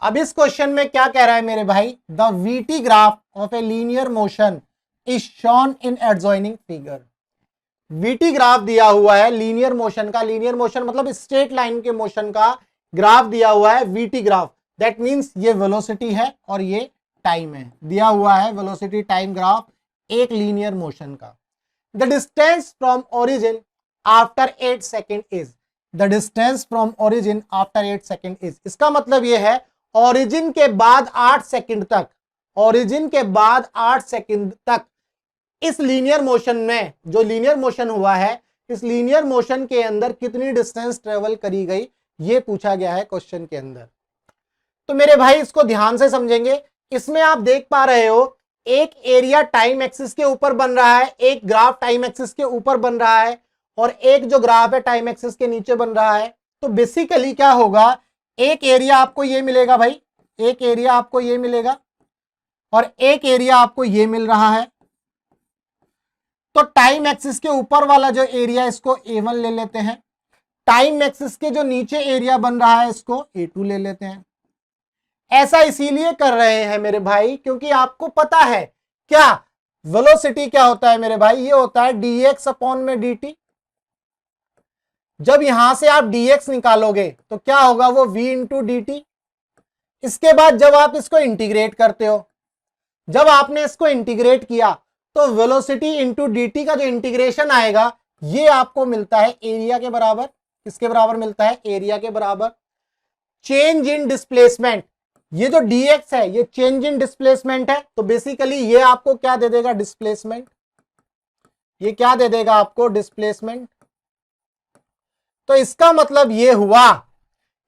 अब इस क्वेश्चन में क्या कह रहा है मेरे भाई, the VT graph of a linear motion is shown in adjoining figure. VT graph दिया हुआ है लीनियर मोशन का, लीनियर मोशन मतलब स्ट्रेट लाइन के मोशन का ग्राफ दिया हुआ है, वीटी ग्राफ। दैट मींस ये वेलोसिटी है और ये टाइम है, दिया हुआ है वेलोसिटी टाइम ग्राफ एक लीनियर मोशन का। The distance from origin after 8 second is, the distance from origin after 8 second is, इसका मतलब ये है ओरिजिन के बाद 8 सेकंड तक, ओरिजिन के बाद 8 सेकंड तक इस लीनियर मोशन में, जो लीनियर मोशन हुआ है, इस लीनियर मोशन के अंदर कितनी डिस्टेंस ट्रेवल करी गई, ये पूछा गया है क्वेश्चन के अंदर। तो मेरे भाई इसको ध्यान से समझेंगे। इसमें आप देख पा रहे हो एक एरिया टाइम एक्सिस के ऊपर बन रहा है, एक ग्राफ टाइम एक्सिस के ऊपर बन रहा है और एक जो ग्राफ है टाइम एक्सिस के नीचे बन रहा है। तो बेसिकली क्या होगा, एक एरिया आपको ये मिलेगा भाई, एक एरिया आपको ये मिलेगा और एक एरिया आपको ये मिल रहा है। तो टाइम एक्सिस के ऊपर वाला जो एरिया इसको A1 ले लेते हैं, टाइम एक्सिस के जो नीचे एरिया बन रहा है इसको A2 ले लेते हैं। ऐसा इसीलिए कर रहे हैं मेरे भाई क्योंकि आपको पता है क्या वेलोसिटी क्या होता है मेरे भाई, ये होता है dx अपॉन में dt। जब यहां से आप dx निकालोगे तो क्या होगा, वो v इंटू dt। इसके बाद जब आप इसको इंटीग्रेट करते हो, जब आपने इसको इंटीग्रेट किया तो वेलोसिटी इंटू dt का जो इंटीग्रेशन आएगा ये आपको मिलता है एरिया के बराबर। किसके बराबर मिलता है, एरिया के बराबर। चेंज इन डिस्प्लेसमेंट, ये जो dx है ये चेंज इन डिस्प्लेसमेंट है, तो बेसिकली ये आपको क्या दे देगा, डिस्प्लेसमेंट। ये क्या दे देगा आपको, डिस्प्लेसमेंट। तो इसका मतलब ये हुआ,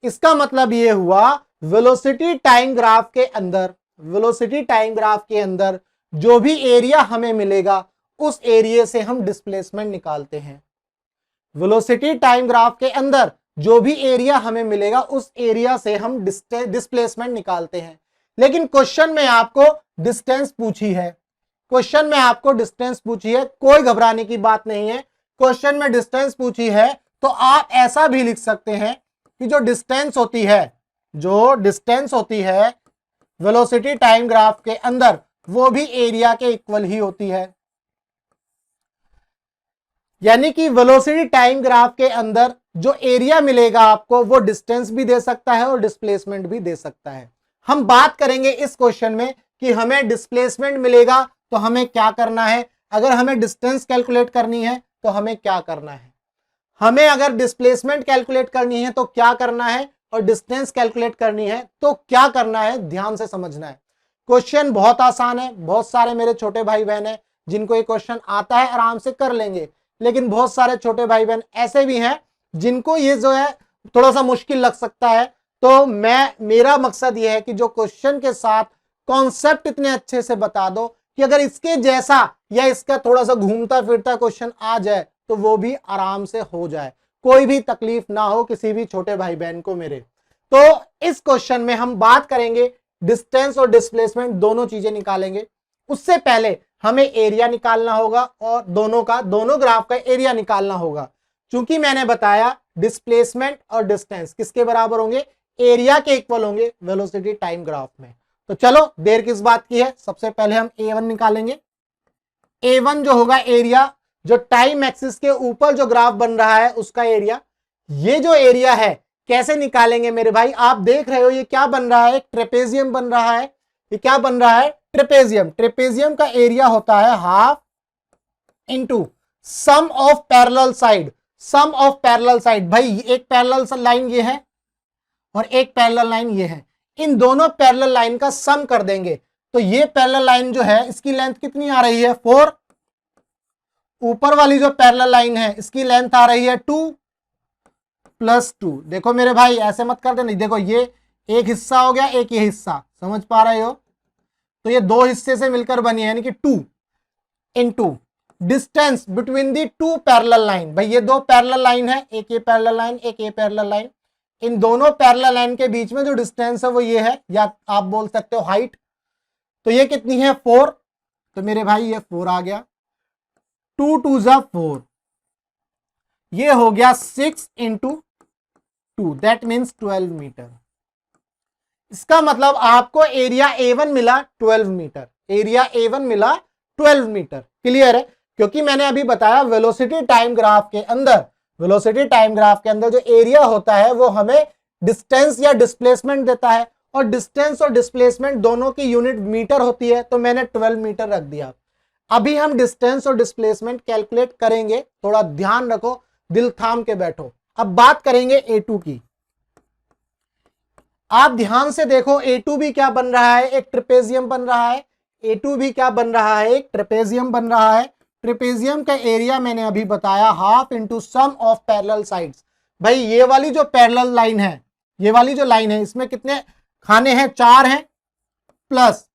इसका मतलब ये हुआ वेलोसिटी टाइम ग्राफ के अंदर, वेलोसिटी टाइम ग्राफ के अंदर जो भी एरिया हमें मिलेगा उस एरिया से हम डिस्प्लेसमेंट निकालते हैं। वेलोसिटी टाइम ग्राफ के अंदर जो भी एरिया हमें मिलेगा उस एरिया से हम डिस्प्लेसमेंट निकालते हैं। लेकिन क्वेश्चन में आपको डिस्टेंस पूछी है, क्वेश्चन में आपको डिस्टेंस पूछी है, कोई घबराने की बात नहीं है। क्वेश्चन में डिस्टेंस पूछी है तो आप ऐसा भी लिख सकते हैं कि जो डिस्टेंस होती है, जो डिस्टेंस होती है वेलोसिटी टाइम ग्राफ के अंदर वो भी एरिया के इक्वल ही होती है। यानी कि वेलोसिटी टाइम ग्राफ के अंदर जो एरिया मिलेगा आपको वो डिस्टेंस भी दे सकता है और डिस्प्लेसमेंट भी दे सकता है। हम बात करेंगे इस क्वेश्चन में कि हमें डिस्प्लेसमेंट मिलेगा तो हमें क्या करना है, अगर हमें डिस्टेंस कैलकुलेट करनी है तो हमें क्या करना है, हमें अगर डिस्प्लेसमेंट कैलकुलेट करनी है तो क्या करना है और डिस्टेंस कैलकुलेट करनी है तो क्या करना है, ध्यान से समझना है। क्वेश्चन बहुत आसान है, बहुत सारे मेरे छोटे भाई बहन हैं जिनको ये क्वेश्चन आता है आराम से कर लेंगे, लेकिन बहुत सारे छोटे भाई बहन ऐसे भी हैं जिनको ये जो है थोड़ा सा मुश्किल लग सकता है। तो मेरा मकसद ये है कि जो क्वेश्चन के साथ कॉन्सेप्ट इतने अच्छे से बता दो कि अगर इसके जैसा या इसका थोड़ा सा घूमता फिरता क्वेश्चन आ जाए तो वो भी आराम से हो जाए, कोई भी तकलीफ ना हो किसी भी छोटे भाई बहन को मेरे। तो इस क्वेश्चन में हम बात करेंगे डिस्टेंस और डिस्प्लेसमेंट दोनों चीजें निकालेंगे। उससे पहले हमें एरिया निकालना होगा और दोनों ग्राफ का एरिया निकालना होगा। क्योंकि मैंने बताया डिस्प्लेसमेंट और डिस्टेंस किसके बराबर होंगे, एरिया के इक्वल होंगे वेलोसिटी टाइम ग्राफ में। तो चलो देर किस बात की है, सबसे पहले हम A1 निकालेंगे। A1 जो होगा एरिया, जो टाइम एक्सिस के ऊपर जो ग्राफ बन रहा है उसका एरिया। ये जो एरिया है कैसे निकालेंगे मेरे भाई, आप देख रहे हो ये क्या बन रहा है, एक ट्रेपेजियम बन रहा है। ये क्या बन रहा है, ट्रेपेजियम। ट्रेपेजियम का एरिया होता है half into sum of parallel side. Sum of parallel side, भाई एक पैरेलल लाइन ये है और एक पैरेलल लाइन ये है, इन दोनों पैरेलल लाइन का सम कर देंगे तो ये पैरेलल लाइन जो है इसकी लेंथ कितनी आ रही है, 4। ऊपर वाली जो पैरेलल लाइन है इसकी लेंथ आ रही है 2 + 2। देखो मेरे भाई ऐसे मत कर देना, देखो ये एक हिस्सा हो गया, एक ये हिस्सा, समझ पा रहे हो, तो ये दो हिस्से से मिलकर बनी है, यानी कि 2 into distance between the two parallel line. भाई ये दो पैरेलल लाइन है, एक ये पैरेलल लाइन एक ये पैरेलल लाइन, इन दोनों पैरेलल लाइन के बीच में जो डिस्टेंस है वो ये है, या आप बोल सकते हो हाइट। तो ये कितनी है, 4। तो मेरे भाई ये 4 आ गया, 2 2 = 4, ये हो गया 6 × 2, दैट मीन्स 12 मीटर। इसका मतलब आपको एरिया A1 मिला 12 मीटर, एरिया A1 मिला 12 मीटर। क्लियर है? क्योंकि मैंने अभी बताया वेलोसिटी टाइम ग्राफ के अंदर, वेलोसिटी टाइम ग्राफ के अंदर जो एरिया होता है वो हमें डिस्टेंस या डिस्प्लेसमेंट देता है, और डिस्टेंस और डिस्प्लेसमेंट दोनों की यूनिट मीटर होती है, तो मैंने 12 मीटर रख दिया। अभी हम डिस्टेंस और डिस्प्लेसमेंट कैलकुलेट करेंगे, थोड़ा ध्यान रखो, दिल थाम के बैठो। अब बात करेंगे A2 की। आप ध्यान से देखो, A2 भी क्या बन रहा है, एक ट्रेपेजियम बन रहा है। A2 भी क्या बन रहा है, एक ट्रेपेजियम बन रहा है। ट्रेपेजियम का एरिया मैंने अभी बताया half into sum of parallel sides. भाई ये वाली जो पैरेलल लाइन है, ये वाली जो लाइन है, इसमें कितने खाने हैं, 4 हैं, प्लस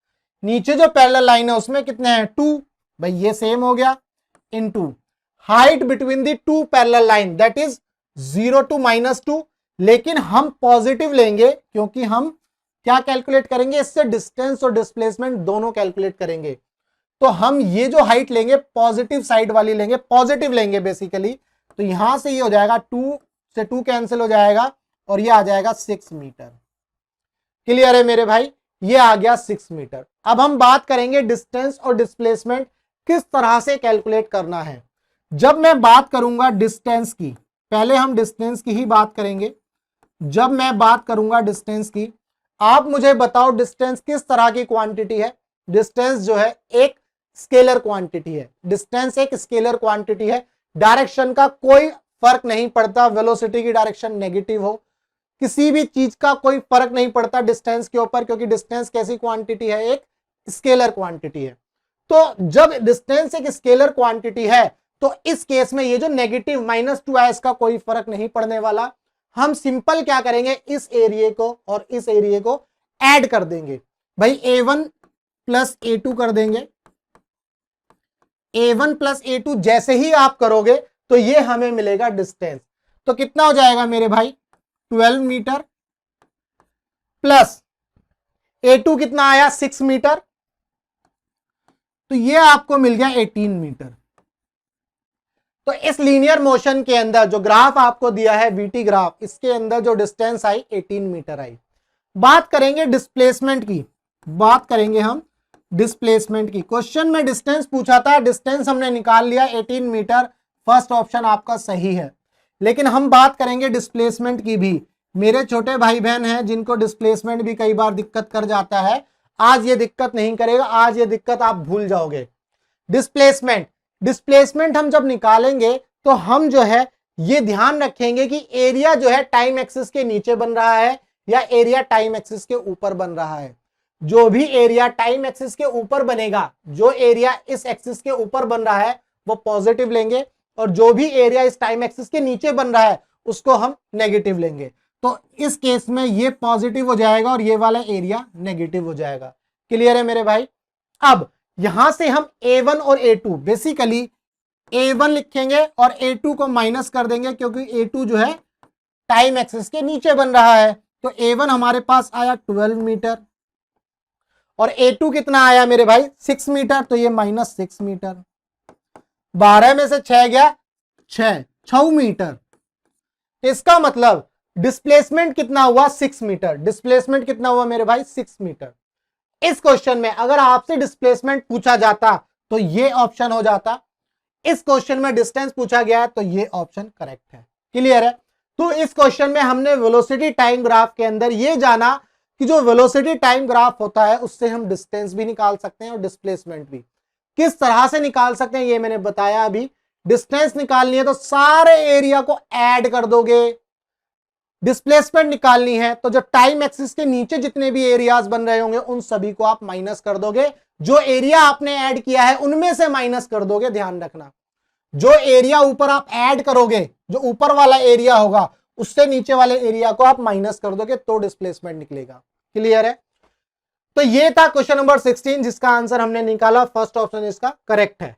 नीचे जो पैरेलल लाइन है उसमें कितने हैं, 2। भाई ये सेम हो गया, into height between the two parallel line that is 0 to -2। लेकिन हम पॉजिटिव लेंगे क्योंकि हम क्या कैलकुलेट करेंगे, इससे डिस्टेंस और डिस्प्लेसमेंट दोनों कैलकुलेट करेंगे। तो हम ये जो हाइट लेंगे पॉजिटिव साइड वाली लेंगे, पॉजिटिव लेंगे बेसिकली। तो यहां से ये हो जाएगा 2 से 2 कैंसिल हो जाएगा और ये आ जाएगा 6 मीटर। क्लियर है मेरे भाई? ये आ गया 6 मीटर। अब हम बात करेंगे डिस्टेंस और डिस्प्लेसमेंट किस तरह से कैलकुलेट करना है। जब मैं बात करूंगा डिस्टेंस की, पहले हम डिस्टेंस की ही बात करेंगे। जब मैं बात करूंगा डिस्टेंस की, आप मुझे बताओ डिस्टेंस किस तरह की क्वांटिटी है। डिस्टेंस जो है एक स्केलर क्वांटिटी है, डिस्टेंस एक स्केलर क्वांटिटी है। डायरेक्शन का कोई फर्क नहीं पड़ता, वेलोसिटी की डायरेक्शन नेगेटिव हो, किसी भी चीज का कोई फर्क नहीं पड़ता डिस्टेंस के ऊपर, क्योंकि डिस्टेंस कैसी क्वांटिटी है, एक स्केलर क्वांटिटी है। तो जब डिस्टेंस एक स्केलर क्वांटिटी है तो इस केस में ये जो नेगेटिव -2 है इसका कोई फर्क नहीं पड़ने वाला। हम सिंपल क्या करेंगे, इस एरिया को और इस एरिया को ऐड कर देंगे। भाई A1 प्लस A2 कर देंगे। A1 प्लस A2 जैसे ही आप करोगे तो ये हमें मिलेगा डिस्टेंस। तो कितना हो जाएगा मेरे भाई, 12 मीटर प्लस A2 कितना आया, 6 मीटर, तो ये आपको मिल गया 18 मीटर। तो इस लीनियर मोशन के अंदर जो ग्राफ आपको दिया है VT ग्राफ, इसके अंदर जो डिस्टेंस आई 18 मीटर आई। बात करेंगे डिस्प्लेसमेंट की, बात करेंगे हम डिस्प्लेसमेंट की। क्वेश्चन में डिस्टेंस पूछा था, डिस्टेंस हमने निकाल लिया 18 मीटर, फर्स्ट ऑप्शन आपका सही है। लेकिन हम बात करेंगे डिस्प्लेसमेंट की भी। मेरे छोटे भाई बहन हैं जिनको डिस्प्लेसमेंट भी कई बार दिक्कत कर जाता है, आज ये दिक्कत नहीं करेगा, आज ये दिक्कत आप भूल जाओगे। डिस्प्लेसमेंट हम जब निकालेंगे तो हम जो है ये ध्यान रखेंगे कि एरिया जो है टाइम एक्सिस के नीचे बन रहा है या एरिया टाइम एक्सिस के ऊपर बन रहा है। जो भी एरिया टाइम एक्सिस के ऊपर बनेगा, जो एरिया इस एक्सिस के ऊपर बन रहा है वो पॉजिटिव लेंगे, और जो भी एरिया इस टाइम एक्सिस के नीचे बन रहा है उसको हम नेगेटिव लेंगे। तो इस केस में ये पॉजिटिव हो जाएगा और ये वाला एरिया नेगेटिव हो जाएगा। क्लियर है मेरे भाई? अब यहां से हम A1 और A2, बेसिकली A1 लिखेंगे और A2 को माइनस कर देंगे क्योंकि A2 जो है टाइम एक्सिस के नीचे बन रहा है। तो A1 हमारे पास आया 12 मीटर और A2 कितना आया मेरे भाई, 6 मीटर, तो ये -6 मीटर। 12 में से 6 गया 6 मीटर। इसका मतलब डिस्प्लेसमेंट कितना हुआ, 6 मीटर। डिस्प्लेसमेंट कितना हुआ मेरे भाई, 6 मीटर। इस क्वेश्चन में अगर आपसे डिस्प्लेसमेंट पूछा जाता तो ये ऑप्शन हो जाता, इस क्वेश्चन में डिस्टेंस पूछा गया है तो ये ऑप्शन करेक्ट है। क्लियर है? तो इस क्वेश्चन में हमने वेलोसिटी टाइम ग्राफ के अंदर ये जाना कि जो वेलोसिटी टाइम ग्राफ होता है उससे हम डिस्टेंस भी निकाल सकते हैं और डिस्प्लेसमेंट भी। किस तरह से निकाल सकते हैं ये मैंने बताया अभी। डिस्टेंस निकालनी है तो सारे एरिया को ऐड कर दोगे, डिस्प्लेसमेंट निकालनी है तो जो टाइम एक्सिस के नीचे जितने भी एरियाज बन रहे होंगे उन सभी को आप माइनस कर दोगे, जो एरिया आपने ऐड किया है उनमें से माइनस कर दोगे। ध्यान रखना, जो एरिया ऊपर आप ऐड करोगे, जो ऊपर वाला एरिया होगा उससे नीचे वाले एरिया को आप माइनस कर दोगे तो डिस्प्लेसमेंट निकलेगा। क्लियर है? तो ये था क्वेश्चन नंबर 16 जिसका आंसर हमने निकाला, फर्स्ट ऑप्शन इसका करेक्ट है।